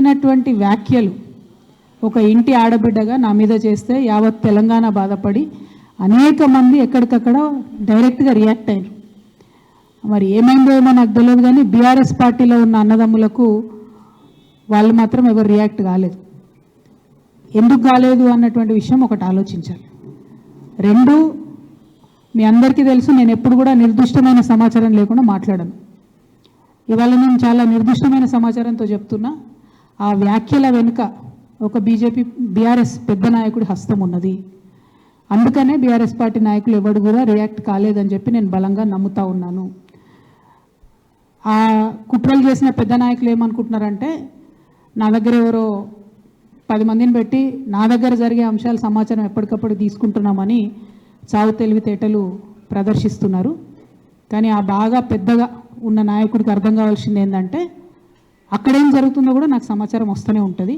చేసినటువంటి వ్యాఖ్యలు ఒక ఇంటి ఆడబిడ్డగా నా మీద చేస్తే యావత్ తెలంగాణ బాధపడి అనేక మంది ఎక్కడికక్కడ డైరెక్ట్గా రియాక్ట్ అయ్యారు. మరి ఏమైందో ఏమో నాకు తెలియదు, కానీ బీఆర్ఎస్ పార్టీలో ఉన్న అన్నదమ్ములకు వాళ్ళు మాత్రం ఎవరు రియాక్ట్ కాలేదు. ఎందుకు కాలేదు అన్నటువంటి విషయం ఒకటి ఆలోచించాలి. రెండు, మీ అందరికీ తెలుసు, నేను ఎప్పుడు కూడా నిర్దిష్టమైన సమాచారం లేకుండా మాట్లాడను. ఇవాళ నేను చాలా నిర్దిష్టమైన సమాచారంతో చెప్తున్నా. ఆ వ్యాఖ్యల వెనుక ఒక బీఆర్ఎస్ పెద్ద నాయకుడి హస్తం ఉన్నది. అందుకనే బీఆర్ఎస్ పార్టీ నాయకులు ఎవరు కూడా రియాక్ట్ కాలేదని చెప్పి నేను బలంగా నమ్ముతా ఉన్నాను. ఆ కుట్రలు చేసిన పెద్ద నాయకులు ఏమనుకుంటున్నారంటే, నా దగ్గర ఎవరో 10 మందిని పెట్టి నా దగ్గర జరిగే అంశాల సమాచారం ఎప్పటికప్పుడు తీసుకుంటున్నామని చావు తెలివితేటలు ప్రదర్శిస్తున్నారు. కానీ ఆ బాగా పెద్దగా ఉన్న నాయకుడికి అర్థం కావాల్సింది ఏంటంటే, అక్కడేం జరుగుతుందో కూడా నాకు సమాచారం వస్తూనే ఉంటుంది.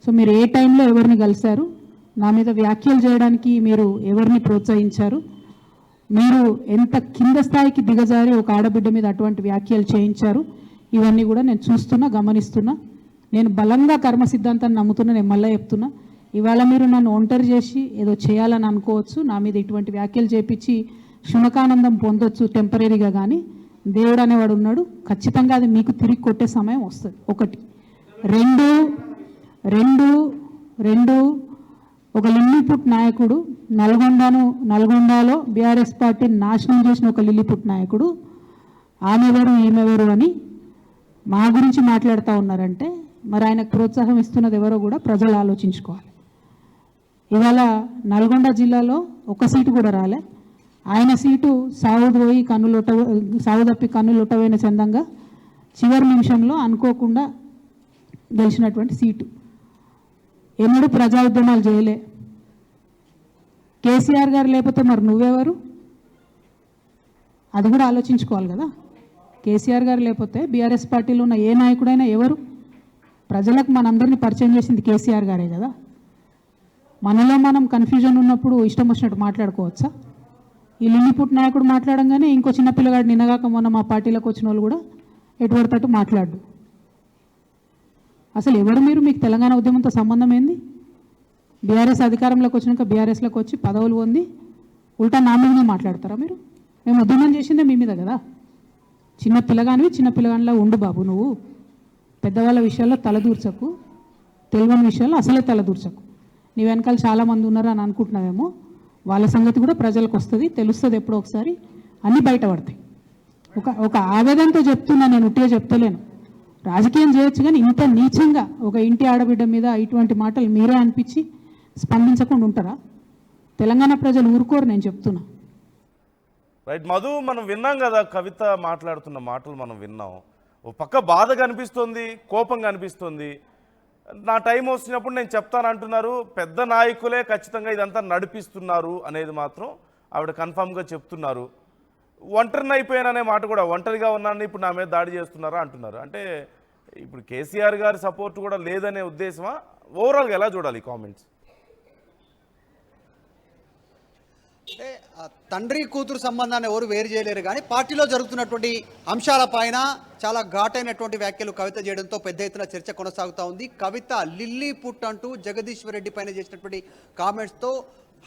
సో మీరు ఏ టైంలో ఎవరిని కలిశారు, నా మీద వ్యాఖ్యలు చేయడానికి మీరు ఎవరిని ప్రోత్సహించారు, మీరు ఎంత కింద స్థాయికి దిగజారి ఒక ఆడబిడ్డ మీద అటువంటి వ్యాఖ్యలు చేయించారు, ఇవన్నీ కూడా నేను చూస్తున్నా, గమనిస్తున్నా. నేను బలంగా కర్మ సిద్ధాంతాన్ని నమ్ముతున్నా. నేను మళ్ళీ చెప్తున్నా, ఇవాళ మీరు నన్ను ఒంటరి చేసి ఏదో చేయాలని అనుకోవచ్చు, నా మీద ఇటువంటి వ్యాఖ్యలు చేపించి శునకానందం పొందొచ్చు టెంపరీగా, కానీ దేవుడు అనేవాడు ఉన్నాడు. ఖచ్చితంగా అది మీకు తిరిగి కొట్టే సమయం వస్తుంది. ఒకటి. రెండు ఒక లిల్లీపుట్ నాయకుడు, నల్గొండలో బీఆర్ఎస్ పార్టీని నాశనం చేసిన ఒక లిల్లీపుట్ నాయకుడు ఆమెవరు ఈమెవరు అని మా గురించి మాట్లాడుతూ ఉన్నారంటే, మరి ఆయనకు ప్రోత్సాహం ఇస్తున్నది ఎవరో కూడా ప్రజలు ఆలోచించుకోవాలి. ఇవాళ నల్గొండ జిల్లాలో ఒక సీటు కూడా రాలే. ఆయన సీటు సాగు తప్పి కన్నులొట్టవైన చందంగా చివరి నిమిషంలో అనుకోకుండా గెలిచినటువంటి సీటు. ఎన్నడూ ప్రజా ఉద్యమాలు చేయలే. కేసీఆర్ గారు లేకపోతే మరి నువ్వెవరు, అది కూడా ఆలోచించుకోవాలి కదా. కేసీఆర్ గారు లేకపోతే బీఆర్ఎస్ పార్టీలో ఉన్న ఏ నాయకుడైనా ఎవరు? ప్రజలకు మనందరినీ పరిచయం చేసింది కేసీఆర్ గారే కదా. మనలో మనం కన్ఫ్యూజన్ ఉన్నప్పుడు ఇష్టం వచ్చినట్టు మాట్లాడుకోవచ్చా? ఈ లిల్లీపుట్ నాయకుడు మాట్లాడంగానే ఇంకో చిన్న పిల్లగాడు నిన్నగాక మొన్న మా పార్టీలోకి వచ్చిన వాళ్ళు కూడా ఎటువడతట్టు మాట్లాడు. అసలు ఎవరు మీరు? మీకు తెలంగాణ ఉద్యమంతో సంబంధం ఏంది? బీఆర్ఎస్ అధికారంలోకి వచ్చినాక బీఆర్ఎస్లోకి వచ్చి పదవులు పొంది ఉల్టా నా మీదనే మాట్లాడతారా మీరు? మేము ఉద్యమం చేసిందే మీ మీద కదా. చిన్న పిల్లగానిలా ఉండు బాబు. నువ్వు పెద్దవాళ్ళ విషయాల్లో తలదూర్చకు, తెలియని విషయాల్లో అసలే తలదూర్చకు. నీ వెనకాల చాలామంది ఉన్నారు అని అనుకుంటున్నావేమో. వాళ్ళ సంగతి కూడా ప్రజలకు వస్తుంది, తెలుస్తుంది. ఎప్పుడో ఒకసారి అన్నీ బయటపడతాయి. ఒక ఆవేదనతో చెప్తున్నా, నేను ఉట్టిగా చెప్తలేను. రాజకీయం చేయొచ్చు, కానీ ఇంత నీచంగా ఒక ఇంటి ఆడబిడ్డ మీద ఇటువంటి మాటలు మీరే అనిపించి స్పందించకుండా ఉంటారా? తెలంగాణ ప్రజలు ఊరుకోరు, నేను చెప్తున్నా. రైట్ మధు, మనం విన్నాం కదా, కవిత మాట్లాడుతున్న మాటలు మనం విన్నాం. ఓ పక్క బాధ కనిపిస్తుంది, కోపం కనిపిస్తుంది. నా టైం వచ్చినప్పుడు నేను చెప్తానంటున్నారు. పెద్ద నాయకులే ఖచ్చితంగా ఇదంతా నడిపిస్తున్నారు అనేది మాత్రం ఆవిడ కన్ఫామ్గా చెప్తున్నారు. ఒంటరిని అయిపోయాననే మాట కూడా, ఒంటరిగా ఉన్నాను ఇప్పుడు నా మీద దాడి చేస్తున్నారా అంటున్నారు. అంటే ఇప్పుడు కేసీఆర్ గారి సపోర్ట్ కూడా లేదనే ఉద్దేశమా? ఓవరాల్గా ఎలా చూడాలి కామెంట్స్? అంటే తండ్రి కూతురు సంబంధాన్ని ఎవరు వేరు చేయలేరు, కానీ పార్టీలో జరుగుతున్నటువంటి అంశాలపైన చాలా ఘాటైనటువంటి వ్యాఖ్యలు కవిత చేయడంతో పెద్ద ఎత్తున చర్చ కొనసాగుతూ ఉంది. కవిత లిల్లీపుట్ అంటూ జగదీశ్వర్ రెడ్డి పైన చేసినటువంటి కామెంట్స్తో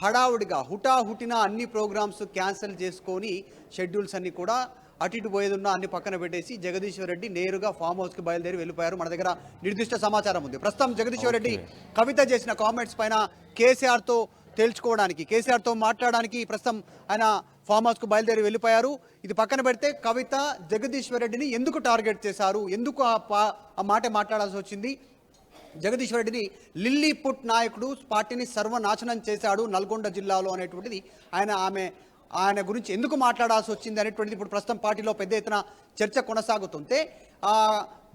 హడావుడిగా హుటాహుటిన అన్ని ప్రోగ్రామ్స్ క్యాన్సిల్ చేసుకొని షెడ్యూల్స్ అన్ని కూడా అటు ఇటు పోయేది అన్ని పక్కన పెట్టేసి జగదీశ్వర్ రెడ్డి నేరుగా ఫామ్ హౌస్కి బయలుదేరి వెళ్ళిపోయారు. మన దగ్గర నిర్దిష్ట సమాచారం ఉంది. ప్రస్తుతం జగదీశ్వర్ రెడ్డి కవిత చేసిన కామెంట్స్ పైన కేసీఆర్తో తేల్చుకోవడానికి, కేసీఆర్తో మాట్లాడడానికి ప్రస్తుతం ఆయన ఫామ్ హౌస్కు బయలుదేరి వెళ్ళిపోయారు. ఇది పక్కన పెడితే కవిత జగదీశ్వర్ రెడ్డిని ఎందుకు టార్గెట్ చేశారు, ఎందుకు ఆ మాట మాట్లాడాల్సి వచ్చింది, జగదీశ్వర్ రెడ్డిని లిల్లీపుట్ నాయకుడు పార్టీని సర్వనాశనం చేశాడు నల్గొండ జిల్లాలో అనేటువంటిది ఆయన గురించి ఎందుకు మాట్లాడాల్సి వచ్చింది అనేటువంటిది ఇప్పుడు ప్రస్తుతం పార్టీలో పెద్ద ఎత్తున చర్చ కొనసాగుతుంటే,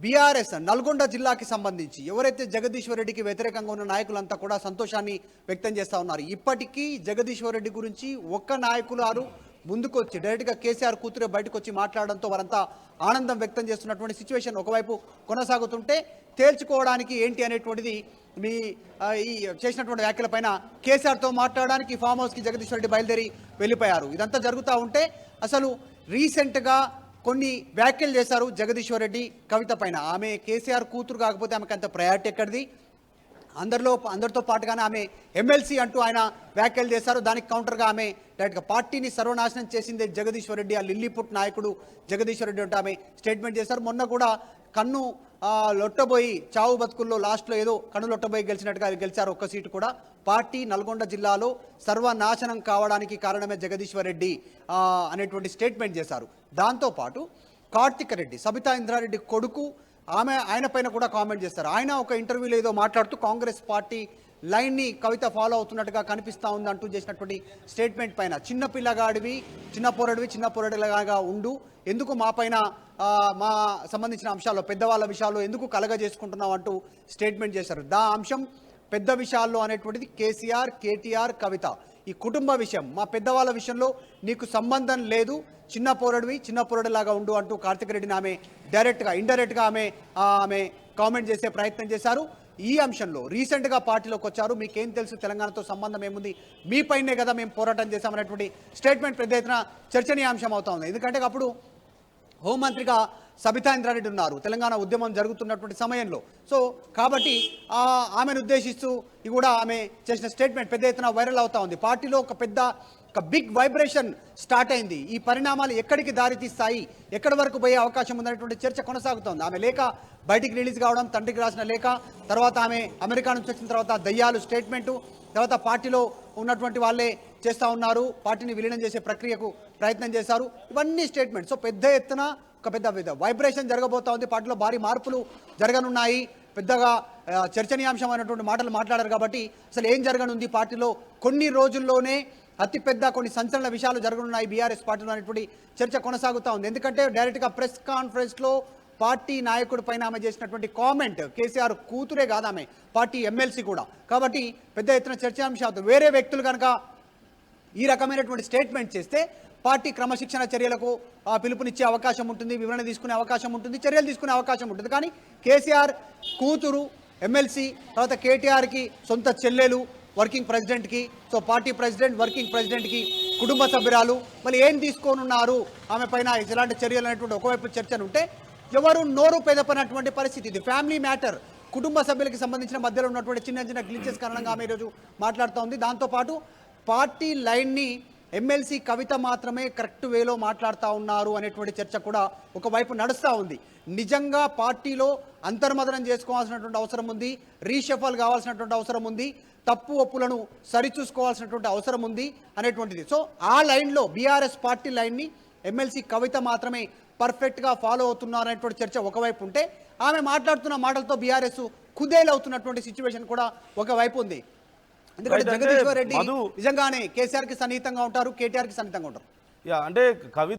బీఆర్ఎస్ నల్గొండ జిల్లాకి సంబంధించి ఎవరైతే జగదీశ్వర్ రెడ్డికి వ్యతిరేకంగా ఉన్న నాయకులంతా కూడా సంతోషాన్ని వ్యక్తం చేస్తూ ఉన్నారు. ఇప్పటికీ జగదీశ్వర్ రెడ్డి గురించి ఒక్క నాయకులు ముందుకు వచ్చి డైరెక్ట్గా కేసీఆర్ కూతురే బయటకు వచ్చి మాట్లాడడంతో వారంతా ఆనందం వ్యక్తం చేస్తున్నటువంటి సిచ్యువేషన్ ఒకవైపు కొనసాగుతుంటే, తేల్చుకోవడానికి ఏంటి అనేటువంటిది ఈ చేసినటువంటి వ్యాఖ్యలపైన కేసీఆర్తో మాట్లాడడానికి ఫామ్ హౌస్కి జగదీశ్వర్ రెడ్డి బయలుదేరి వెళ్ళిపోయారు. ఇదంతా జరుగుతూ ఉంటే అసలు రీసెంట్గా కొన్ని వ్యాఖ్యలు చేశారు జగదీశ్వర్ రెడ్డి కవిత పైన. ఆమె కేసీఆర్ కూతురు కాకపోతే ఆమెకు అంత ప్రయారిటీ ఎక్కడిది, అందరితో పాటుగానే ఆమె ఎమ్మెల్సీ అంటూ ఆయన వ్యాఖ్యలు చేశారు. దానికి కౌంటర్గా ఆమె డైరెక్ట్గా పార్టీని సర్వనాశనం చేసిందే జగదీశ్వర్ రెడ్డి, ఆ లిల్లీపుట్ నాయకుడు జగదీశ్వర్ రెడ్డి అంటూ ఆమె స్టేట్మెంట్ చేశారు. మొన్న కూడా కన్ను లొట్టబోయి చావు బతుకుల్లో లాస్ట్లో ఏదో కన్ను లొట్టబోయి గెలిచినట్టుగా గెలిచారు ఒక్క సీటు కూడా. పార్టీ నల్గొండ జిల్లాలో సర్వనాశనం కావడానికి కారణమే జగదీశ్వర్ రెడ్డి అనేటువంటి స్టేట్మెంట్ చేశారు. దాంతోపాటు కార్తిక్ రెడ్డి, సబితా ఇంద్రారెడ్డి కొడుకు, ఆయన పైన కూడా కామెంట్ చేస్తారు. ఆయన ఒక ఇంటర్వ్యూలో ఏదో మాట్లాడుతూ కాంగ్రెస్ పార్టీ లైన్ని కవిత ఫాలో అవుతున్నట్టుగా కనిపిస్తూ ఉంది అంటూ చేసినటువంటి స్టేట్మెంట్ పైన చిన్న పోరడిలాగా ఉండు, ఎందుకు మా పైన మా సంబంధించిన అంశాల్లో పెద్దవాళ్ళ విషయాల్లో ఎందుకు కలగజేసుకుంటున్నావు అంటూ స్టేట్మెంట్ చేశారు. అంశం పెద్ద విషయాల్లో అనేటువంటిది కేసీఆర్, కేటీఆర్, కవిత. ఈ కుటుంబ విషయం, మా పెద్దవాళ్ళ విషయంలో నీకు సంబంధం లేదు, చిన్న పోరడిలాగా ఉండు అంటూ కార్తిక్ రెడ్డిని ఆమె డైరెక్ట్గా ఇండైరెక్ట్గా ఆమె కామెంట్ చేసే ప్రయత్నం చేశారు. ఈ అంశంలో రీసెంట్గా పార్టీలోకి వచ్చారు, మీకేం తెలుసు తెలంగాణతో సంబంధం ఏముంది, మీ పైనే కదా మేము పోరాటం చేశామనేటువంటి స్టేట్మెంట్ పెద్ద ఎత్తున చర్చనీయాంశం అవుతా ఉంది. ఎందుకంటే అప్పుడు హోంమంత్రిగా సబితా ఇంద్రారెడ్డి ఉన్నారు తెలంగాణ ఉద్యమం జరుగుతున్నటువంటి సమయంలో. సో కాబట్టి ఆమెను ఉద్దేశిస్తూ కూడా ఆమె చేసిన స్టేట్మెంట్ పెద్ద ఎత్తున వైరల్ అవుతా ఉంది. పార్టీలో ఒక బిగ్ వైబ్రేషన్ స్టార్ట్ అయింది. ఈ పరిణామాలు ఎక్కడికి దారితీస్తాయి, ఎక్కడి వరకు పోయే అవకాశం ఉందనేటువంటి చర్చ కొనసాగుతోంది. ఆమె లేఖ బయటికి రిలీజ్ కావడం, తండ్రికి రాసిన లేఖ, తర్వాత ఆమె అమెరికా నుంచి వచ్చిన తర్వాత దయ్యాలు స్టేట్మెంటు, తర్వాత పార్టీలో ఉన్నటువంటి వాళ్ళే చేస్తూ ఉన్నారు, పార్టీని విలీనం చేసే ప్రక్రియకు ప్రయత్నం చేశారు, ఇవన్నీ స్టేట్మెంట్. సో పెద్ద ఎత్తున ఒక పెద్ద వైబ్రేషన్ జరగబోతా ఉంది. పార్టీలో భారీ మార్పులు జరగనున్నాయి. పెద్దగా చర్చనీయాంశమైనటువంటి మాటలు మాట్లాడారు కాబట్టి అసలు ఏం జరగనుంది పార్టీలో, కొన్ని రోజుల్లోనే అతిపెద్ద కొన్ని సంచలన విషయాలు జరగనున్నాయి బీఆర్ఎస్ పార్టీలో అనేటువంటి చర్చ కొనసాగుతూ ఉంది. ఎందుకంటే డైరెక్ట్గా ప్రెస్ కాన్ఫరెన్స్లో పార్టీ నాయకుడి పైన ఆమె చేసినటువంటి కామెంట్, కేసీఆర్ కూతురే కాదు ఆమె, పార్టీ ఎమ్మెల్సీ కూడా, కాబట్టి పెద్ద ఎత్తున చర్చాంశం అవుతుంది. వేరే వ్యక్తులు కనుక ఈ రకమైనటువంటి స్టేట్మెంట్ చేస్తే పార్టీ క్రమశిక్షణ చర్యలకు పిలుపునిచ్చే అవకాశం ఉంటుంది, వివరణ తీసుకునే అవకాశం ఉంటుంది, చర్యలు తీసుకునే అవకాశం ఉంటుంది. కానీ కేసీఆర్ కూతురు ఎమ్మెల్సీ, తర్వాత కేటీఆర్కి సొంత చెల్లెలు వర్కింగ్ ప్రెసిడెంట్కి, సో పార్టీ ప్రెసిడెంట్, వర్కింగ్ ప్రెసిడెంట్కి కుటుంబ సభ్యురాలు, మళ్ళీ ఏం తీసుకోనున్నారు ఆమె పైన ఇలాంటి చర్యలు అనేటువంటి ఒకవైపు చర్చలు ఉంటే ఎవరు నోరు పెదపనటువంటి పరిస్థితి. ఇది ఫ్యామిలీ మ్యాటర్, కుటుంబ సభ్యులకి సంబంధించిన మధ్యలో ఉన్నటువంటి చిన్న గ్లిచెస్ కారణంగా ఆమె ఈరోజు మాట్లాడుతూ ఉంది. దాంతోపాటు పార్టీ లైన్ని ఎమ్మెల్సీ కవిత మాత్రమే కరెక్ట్ వేలో మాట్లాడుతూ ఉన్నారు అనేటువంటి చర్చ కూడా ఒకవైపు నడుస్తూ ఉంది. నిజంగా పార్టీలో అంతర్మదనం చేసుకోవాల్సినటువంటి అవసరం ఉంది, రీషఫల్ కావాల్సినటువంటి అవసరం ఉంది, తప్పు ఒప్పులను సరిచూసుకోవాల్సినటువంటి అవసరం ఉంది అనేటువంటిది. సో ఆ లైన్లో బీఆర్ఎస్ పార్టీ లైన్ని ఎమ్మెల్సీ కవిత మాత్రమే పర్ఫెక్ట్గా ఫాలో అవుతున్నారు అనేటువంటి చర్చ ఒకవైపు ఉంటే, ఆమె మాట్లాడుతున్న మాటలతో బీఆర్ఎస్ కుదేలవుతున్నటువంటి సిచ్యువేషన్ కూడా ఒకవైపు ఉంది. ఎందుకంటే జగదీశ్వర్ రెడ్డి నిజంగానే కేసీఆర్కి సన్నిహితంగా ఉంటారు, కేటీఆర్కి సన్నిహితంగా ఉంటారు. అంటే కవిత